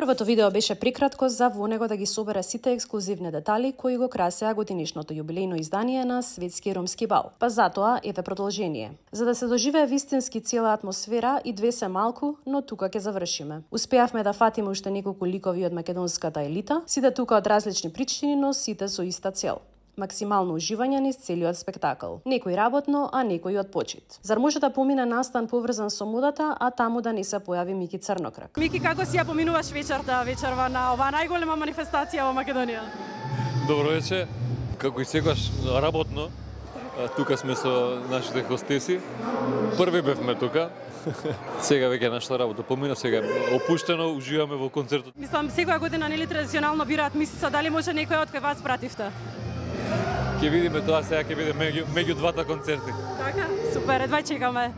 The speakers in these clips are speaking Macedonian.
Првото видео беше прикратко за во него да ги собере сите ексклузивни детали кои го красеа годинишното јубилејно издание на Светски ромски бал. Па затоа еве продолжение. За да се доживее вистински цела атмосфера и две се малку, но тука ќе завршиме. Успеавме да фатиме уште неколку ликови од македонската елита, сите тука од различни причини, но сите со иста цел. Максимално уживање низ целиот спектакл. Некој работно, а некој од почит. Зар може да помине настан поврзан со модата, а таму да не се појави Мики Црнокрак? Мики, како си ја поминуваш вечерва на оваа најголема манифестација во Македонија? Добро вечер. Како и секогаш работно. Тука сме со нашите хостеси. Први бевме тука. Сега веќе нашата работа помина, сега опуштено уживаме во концертот. Мислам, секоја година нели традиционално бираат мисица, дали може некој од кај вас пративте? Ќе видиме тоа, сега ќе биде меѓу двата концерти. Така, супер, едва чекаме.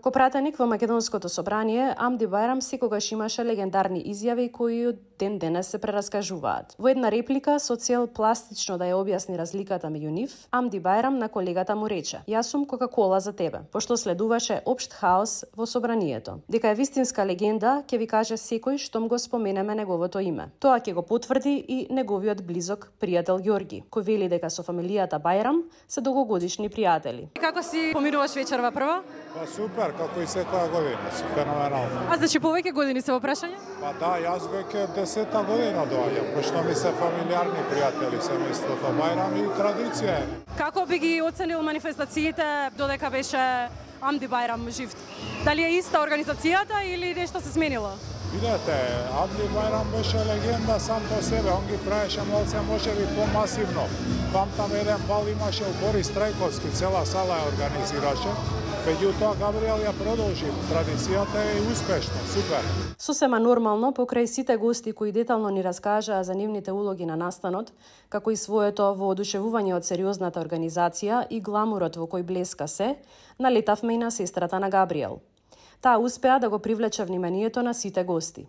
Како пратеник во Македонското собрание, Амди Бајрам секогаш имаше легендарни изјави кои од ден денес се прераскажуваат. Во една реплика со цел пластично да ја објасни разликата меѓу нив, Амди Бајрам на колегата му рече: "Јас сум Кока-кола за тебе", пошто следуваше општ хаос во собранието. Дека е вистинска легенда, ќе ви каже секој штом го споменеме неговото име. Тоа ќе го потврди и неговиот близок пријател Ѓорги, кој вели дека со фамилијата Бајрам се долгогодишни пријатели. Како си поминуваш вечерва прва? Па супер, како и секоја година, си феноменално. А значи повеќе години се во прашање? Па да, јас веќе 10-та година доаѓам, пошто ми се фамилиарни пријатели семејството Бајрам и традиција е. Како би ги оценил манифестациите додека беше Амди Бајрам жив? Дали е иста организацијата или нешто се сменило? Видете, Амди Бајрам беше легенда сам по себе, он ги правеше малце можеби помасивно. Памтам еден бал имаше у Борис Трајковски, цела сала ја организираше. Меѓутоа, Габриел ја продолжи. Традицијата е успешна, супер. Сосема нормално, покрај сите гости кои детално ни раскажаа за нивните улоги на настанот, како и своето воодушевување од сериозната организација и гламурот во кој блеска се, налетавме и на сестрата на Габриел. Таа успеа да го привлече вниманието на сите гости.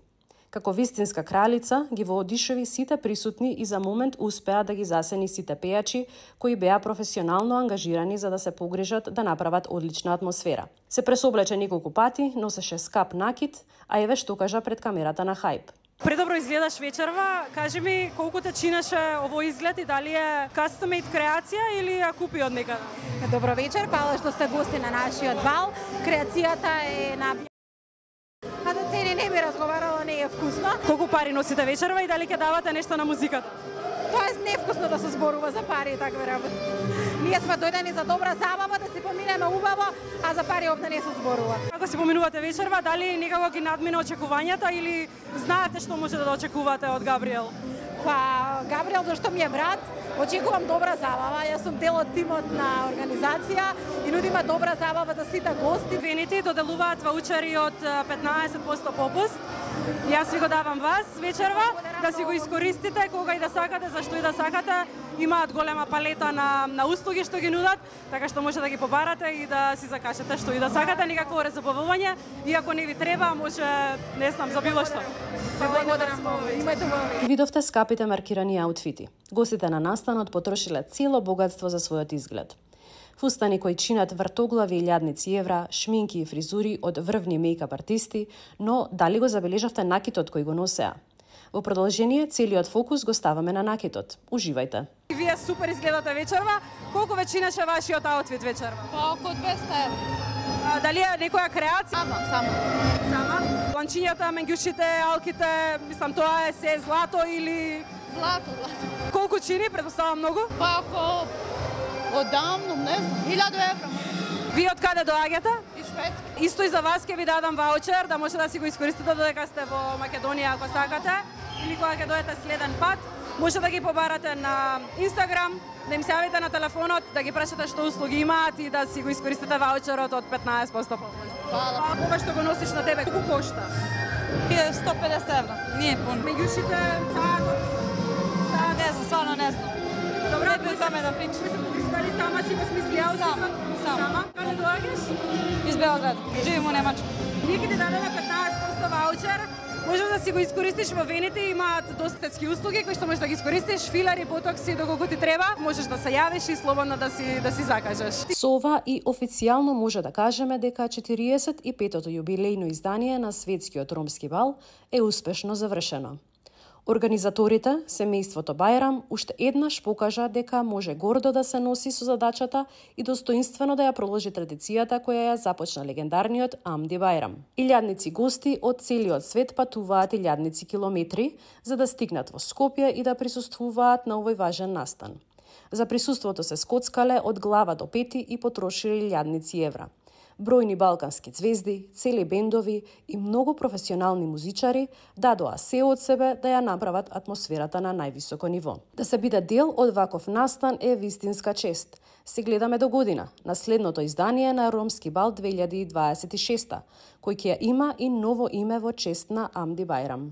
Како вистинска кралица, ги воодишеви сите присутни и за момент успеа да ги засени сите пејачи кои беа професионално ангажирани за да се погрижат да направат одлична атмосфера. Се пресоблече неколку пати, носеше скап накид, а еве што кажа пред камерата на Хајп. Предобро изгледаш вечерва. Кажи ми колку те чинеше овој изглед и дали е custom-made креација или ја купи од некаде? Добро вечер, фала што сте гости на нашиот бал. Креацијата е на... А за цени не би разговарала, не е вкусно. Колку пари носите вечерва и дали ќе давате нешто на музиката? Тоа е невкусно да се зборува за пари и такви работи. Ние сме дојдени за добра забава, да се поминеме убаво, а за пари овде не се зборува. Како си поминувате вечерва, дали некако ги надмина очекувањата или знаете што може да очекувате од Габриел? Па, Габриел, зашто ми е брат, очекувам добра забава. Јас сум дел од тимот на организација и нудиме добра забава за сите гости. Вените доделуваат ваучери од 15% попуст. Јас ви го давам вас вечерва, да си го искористите кога и да сакате, зашто и да сакате. Имаат голема палета на услуги што ги нудат, така што може да ги побарате и да си закажете што и да сакате, никакво резабавување, и ако не ви треба, може, не знам, за било што. Видовте скапите маркирани аутфити. Гостите на настанот потрошиле цело богатство за својот изглед. Фустани кои чинат вртоглави и лјадници евра, шминки и фризури од врвни мејкап артисти, но дали го забележавте накитот кој го носеа? Во продолжение, целиот фокус го ставаме на накитот. Уживајте. Вие супер изгледате вечерва. Колку ве чинеше вашиот аутфит вечерва? Па околу 200 евра. Дали е некоја креација? Сама. Ланчињата, меѓушите, алките, мислам, тоа е се злато или... Злато. Колку чини, предпоставам многу? Па ако одамно, не знам, 1000 евра. Вие од каде доаѓате? И Шведска. Исто и за вас ќе ви дадам ваучер да може да си го искористите додека сте во Македонија ако сакате или кога ќе дојдете следен пат. Може да ги побарате на Инстаграм, да им се јавите на телефонот, да ги прашате што услуги имаат и да си го искористите ваучерот од 15% попуст. Хвала. Ова што го носиш на тебе, колку кошта? 150 евра. Nije puno. Меѓушите, саатот, Ne znam, stvarno ne znam. добро, Не би о томе да pričam. дали сама си го смисли аутфитот? Сама. Каде доаѓаш? Iz Beograda. Živim u Nemačkoj. Ние ќе ти дадеме 15% ваучер. Можеш да си го искористиш во вените, имаат достатски услуги кои што можеш да ги искористиш, филари, ботокси, доколку ти треба. Можеш да се јавиш и слободно да си закажеш. Со ова и официјално може да кажеме дека 45-тото јубилејно издание на Светскиот ромски бал е успешно завршено. Организаторите, семејството Бајрам, уште еднаш покажа дека може гордо да се носи со задачата и достоинствено да ја продолжи традицијата која ја започна легендарниот Амди Бајрам. Илјадници гости од целиот свет патуваат илјадници километри за да стигнат во Скопје и да присуствуваат на овој важен настан. За присуството се скоцкале од глава до пети и потрошиле илјадници евра. Бројни балкански звезди, цели бендови и многу професионални музичари дадоа се од себе да ја направат атмосферата на највисоко ниво. Да се биде дел од ваков настан е вистинска чест. Се гледаме до година, на следното издание на Ромски бал 2026, кој ќе има и ново име во чест на Амди Бајрам.